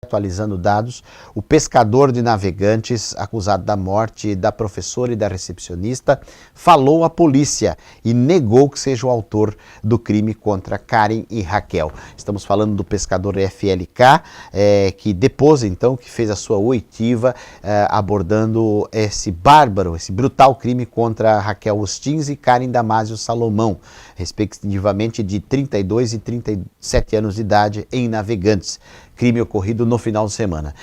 atualizando dados, o pescador de Navegantes, acusado da morte da professora e da recepcionista, falou à polícia e negou que seja o autor do crime contra Karen e Raquel. Estamos falando do pescador FLK, que depôs então, que fez a sua oitiva abordando esse bárbaro, esse brutal crime contra Raquel Ostins e Karen Damásio Salomão, respectivamente de 32 e 37 anos de idade, em Navegantes. Crime ocorrido no final de semana.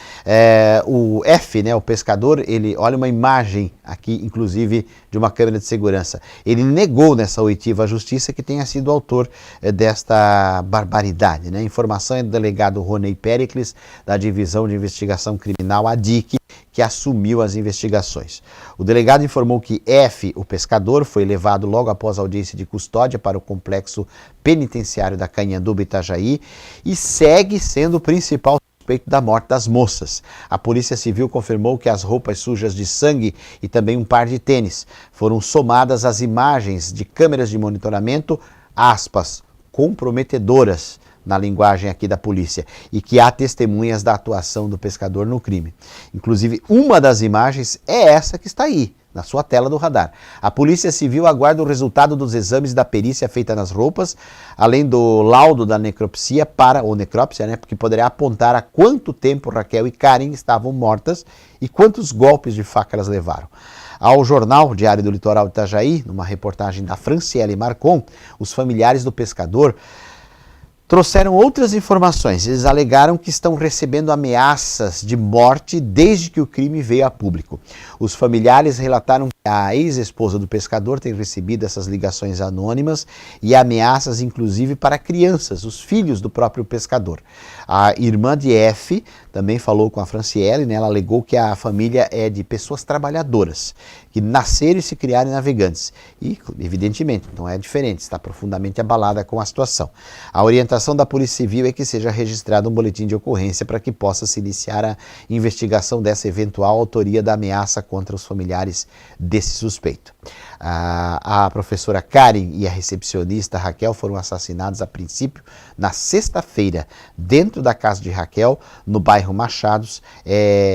O F, o pescador, ele olha uma imagem aqui, inclusive, de uma câmera de segurança. Ele negou nessa oitiva à justiça que tenha sido o autor desta barbaridade. A informação é do delegado Ronei Pericles, da Divisão de Investigação Criminal, a DIC, que assumiu as investigações. O delegado informou que F, o pescador, foi levado logo após a audiência de custódia para o complexo penitenciário da Canhanduba, Itajaí, e segue sendo o principal suspeito da morte das moças. A Polícia Civil confirmou que as roupas sujas de sangue e também um par de tênis foram somadas às imagens de câmeras de monitoramento, aspas, comprometedoras, na linguagem aqui da polícia, e que há testemunhas da atuação do pescador no crime. Inclusive, uma das imagens é essa que está aí, na sua tela do radar. A Polícia Civil aguarda o resultado dos exames da perícia feita nas roupas, além do laudo da necropsia ou necrópsia, porque poderia apontar há quanto tempo Raquel e Karen estavam mortas e quantos golpes de faca elas levaram. Ao jornal Diário do Litoral de Itajaí, numa reportagem da Franciele Marcon, os familiares do pescador trouxeram outras informações. Eles alegaram que estão recebendo ameaças de morte desde que o crime veio a público. Os familiares relataram que a ex-esposa do pescador tem recebido essas ligações anônimas e ameaças, inclusive, para crianças, os filhos do próprio pescador. A irmã de F também falou com a Franciele, ela alegou que a família é de pessoas trabalhadoras, que nasceram e se criaram em Navegantes. E, evidentemente, não é diferente, está profundamente abalada com a situação. A orientação da Polícia Civil é que seja registrado um boletim de ocorrência para que possa se iniciar a investigação dessa eventual autoria da ameaça contra os familiares desse suspeito. A professora Karen e a recepcionista Raquel foram assassinados a princípio na sexta-feira, dentro da casa de Raquel, no bairro Machados,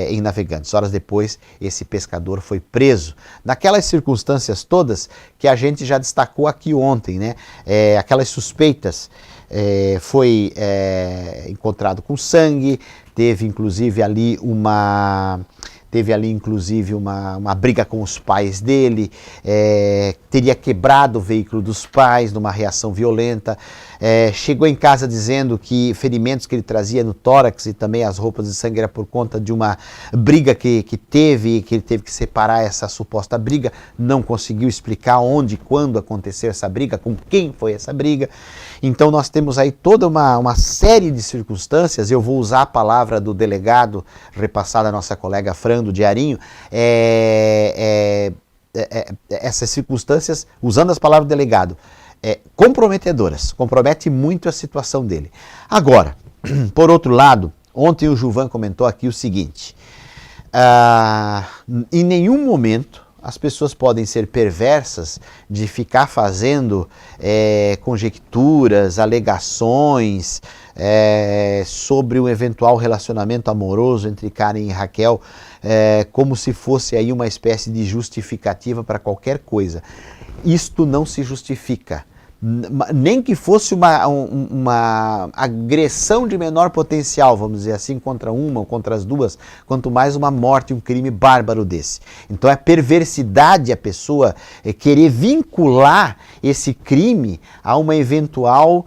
em Navegantes. Horas depois, esse pescador foi preso. Naquelas circunstâncias todas que a gente já destacou aqui ontem, aquelas suspeitas, foi encontrado com sangue, teve inclusive ali uma briga com os pais dele, teria quebrado o veículo dos pais numa reação violenta, chegou em casa dizendo que ferimentos que ele trazia no tórax e também as roupas de sangue era por conta de uma briga que ele teve que separar essa suposta briga, não conseguiu explicar onde e quando aconteceu essa briga, com quem foi essa briga. Então nós temos aí toda uma série de circunstâncias, eu vou usar a palavra do delegado repassada à nossa colega Fran do Diarinho, essas circunstâncias, usando as palavras do delegado, comprometedoras, compromete muito a situação dele. Agora, por outro lado, ontem o Gilvan comentou aqui o seguinte, em nenhum momento as pessoas podem ser perversas de ficar fazendo conjecturas, alegações sobre um eventual relacionamento amoroso entre Karen e Raquel, como se fosse aí uma espécie de justificativa para qualquer coisa. Isto não se justifica. Nem que fosse uma agressão de menor potencial, vamos dizer assim, contra uma ou contra as duas, quanto mais uma morte, um crime bárbaro desse. Então é perversidade a pessoa querer vincular esse crime a um eventual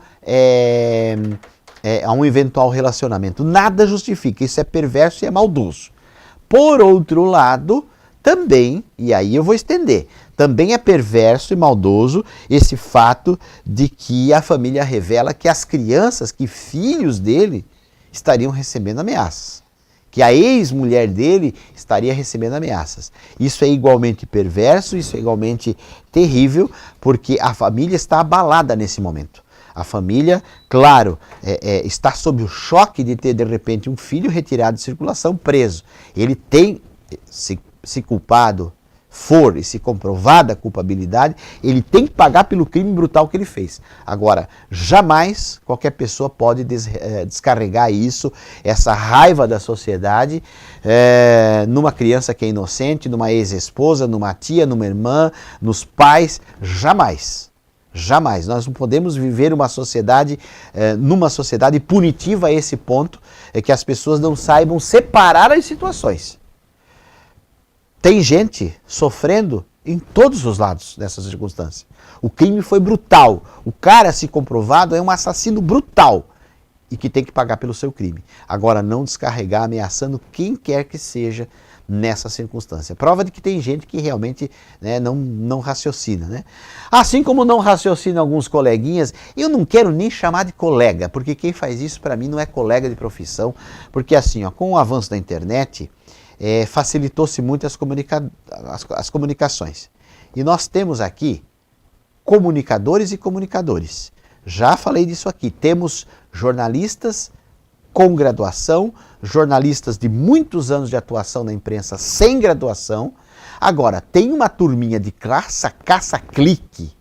relacionamento. Nada justifica, isso é perverso e é maldoso. Por outro lado, também, e aí eu vou estender, também é perverso e maldoso esse fato de que a família revela que as crianças, que filhos dele, estariam recebendo ameaças. Que a ex-mulher dele estaria recebendo ameaças. Isso é igualmente perverso, isso é igualmente terrível, porque a família está abalada nesse momento. A família, claro, está sob o choque de ter, de repente, um filho retirado de circulação, preso. Ele tem, se culpado, for e se comprovada a culpabilidade, ele tem que pagar pelo crime brutal que ele fez. Agora, jamais qualquer pessoa pode descarregar isso, essa raiva da sociedade, numa criança que é inocente, numa ex-esposa, numa tia, numa irmã, nos pais, jamais. Jamais. Nós não podemos viver uma sociedade, numa sociedade punitiva a esse ponto, que as pessoas não saibam separar as situações. Tem gente sofrendo em todos os lados dessa circunstância. O crime foi brutal. O cara, se comprovado, é um assassino brutal e que tem que pagar pelo seu crime. Agora, não descarregar ameaçando quem quer que seja nessa circunstância. Prova de que tem gente que realmente, né, não raciocina. Né? Assim como não raciocina alguns coleguinhas, eu não quero nem chamar de colega, porque quem faz isso para mim não é colega de profissão, porque assim, ó, com o avanço da internet, facilitou-se muito as comunicações. E nós temos aqui comunicadores e comunicadores. Já falei disso aqui. Temos jornalistas com graduação, jornalistas de muitos anos de atuação na imprensa sem graduação. Agora, tem uma turminha de caça-clique,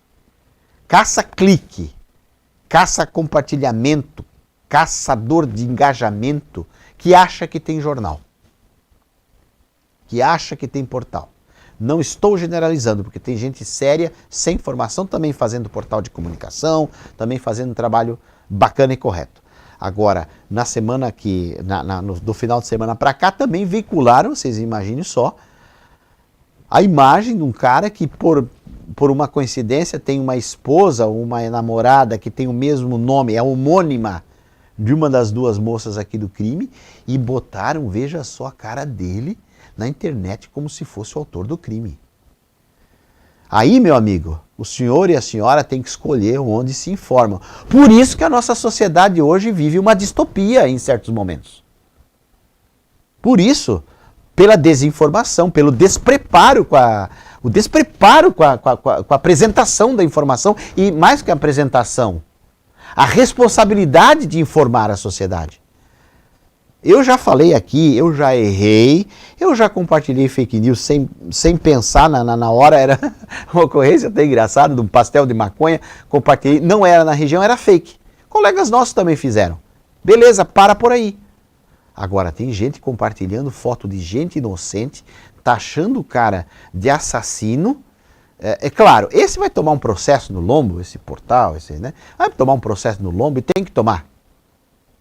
caça-compartilhamento, caçador de engajamento, que acha que tem jornal, que acha que tem portal. Não estou generalizando, porque tem gente séria, sem formação, também fazendo portal de comunicação, também fazendo um trabalho bacana e correto. Agora, na semana que, do final de semana para cá, também veicularam, vocês imaginem só, a imagem de um cara que, por uma coincidência, tem uma esposa ou uma namorada que tem o mesmo nome, é homônima de uma das duas moças aqui do crime, e botaram, veja só, a cara dele na internet como se fosse o autor do crime. Aí, meu amigo, o senhor e a senhora têm que escolher onde se informam. Por isso que a nossa sociedade hoje vive uma distopia em certos momentos. Por isso, pela desinformação, pelo despreparo com a apresentação da informação e, mais que a apresentação, a responsabilidade de informar a sociedade. Eu já falei aqui, eu já errei, eu já compartilhei fake news sem pensar na hora, era uma ocorrência até engraçada, de um pastel de maconha, compartilhei, não era na região, era fake. Colegas nossos também fizeram. Beleza, para por aí. Agora, tem gente compartilhando foto de gente inocente, taxando o cara de assassino. É claro, esse vai tomar um processo no lombo, esse portal, né? Vai tomar um processo no lombo e tem que tomar.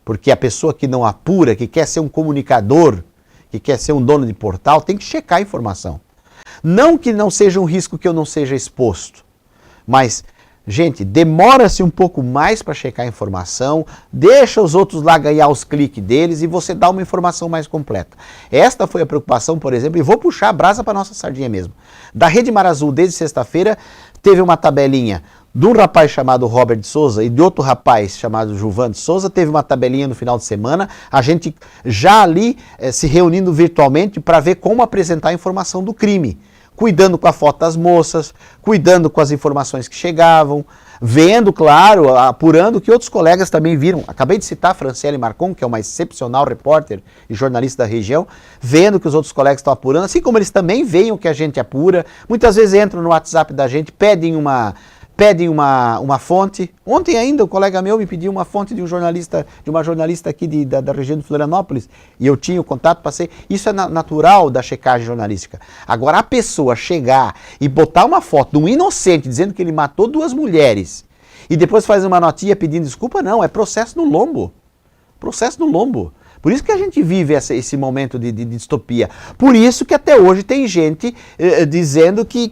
Porque a pessoa que não apura, que quer ser um comunicador, que quer ser um dono de portal, tem que checar a informação. Não que não seja um risco que eu não seja exposto, mas, gente, demora-se um pouco mais para checar a informação, deixa os outros lá ganhar os cliques deles e você dá uma informação mais completa. Esta foi a preocupação, por exemplo, e vou puxar a brasa para a nossa sardinha mesmo. Da Rede Mar Azul, desde sexta-feira, teve uma tabelinha de um rapaz chamado Robert de Souza e de outro rapaz chamado Gilvan de Souza, teve uma tabelinha no final de semana, a gente já ali se reunindo virtualmente para ver como apresentar a informação do crime, cuidando com a foto das moças, cuidando com as informações que chegavam, vendo, claro, apurando que outros colegas também viram. Acabei de citar a Franciele Marcon, que é uma excepcional repórter e jornalista da região, vendo que os outros colegas estão apurando, assim como eles também veem o que a gente apura, muitas vezes entram no WhatsApp da gente, pedem uma fonte. Ontem ainda o colega meu me pediu uma fonte de uma jornalista aqui da região de Florianópolis, e eu tinha o contato, passei. Isso é natural da checagem jornalística. Agora, a pessoa chegar e botar uma foto de um inocente dizendo que ele matou 2 mulheres e depois faz uma notinha pedindo desculpa, não, é processo no lombo. Processo no lombo. Por isso que a gente vive esse momento de distopia. Por isso que até hoje tem gente dizendo que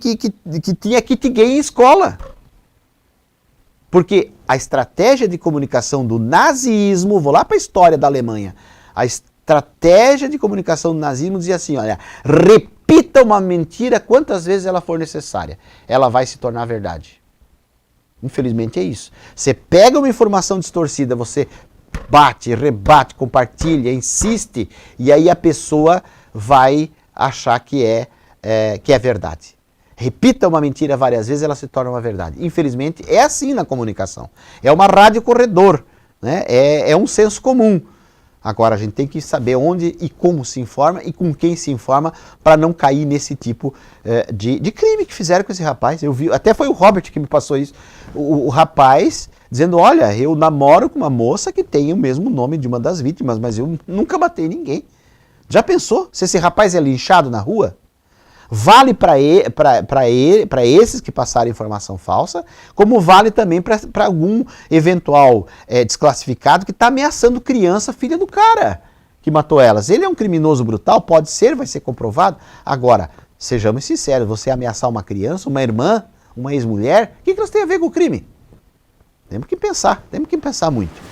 tinha kit gay em escola. Porque a estratégia de comunicação do nazismo, vou lá para a história da Alemanha, a estratégia de comunicação do nazismo dizia assim, olha, repita uma mentira quantas vezes ela for necessária, ela vai se tornar verdade. Infelizmente é isso. Você pega uma informação distorcida, você bate, rebate, compartilha, insiste, e aí a pessoa vai achar que é verdade. Repita uma mentira várias vezes, ela se torna uma verdade. Infelizmente, é assim na comunicação. É uma rádio corredor, né? É um senso comum. Agora a gente tem que saber onde e como se informa e com quem se informa para não cair nesse tipo de crime que fizeram com esse rapaz. Eu vi, até foi o Robert que me passou isso. O rapaz dizendo, olha, eu namoro com uma moça que tem o mesmo nome de uma das vítimas, mas eu nunca matei ninguém. Já pensou se esse rapaz é linchado na rua? Vale para esses que passaram informação falsa, como vale também para algum eventual desclassificado que está ameaçando criança, filha do cara que matou elas. Ele é um criminoso brutal, pode ser, vai ser comprovado. Agora, sejamos sinceros, você ameaçar uma criança, uma irmã, uma ex-mulher, o que elas têm a ver com o crime? Temos que pensar muito.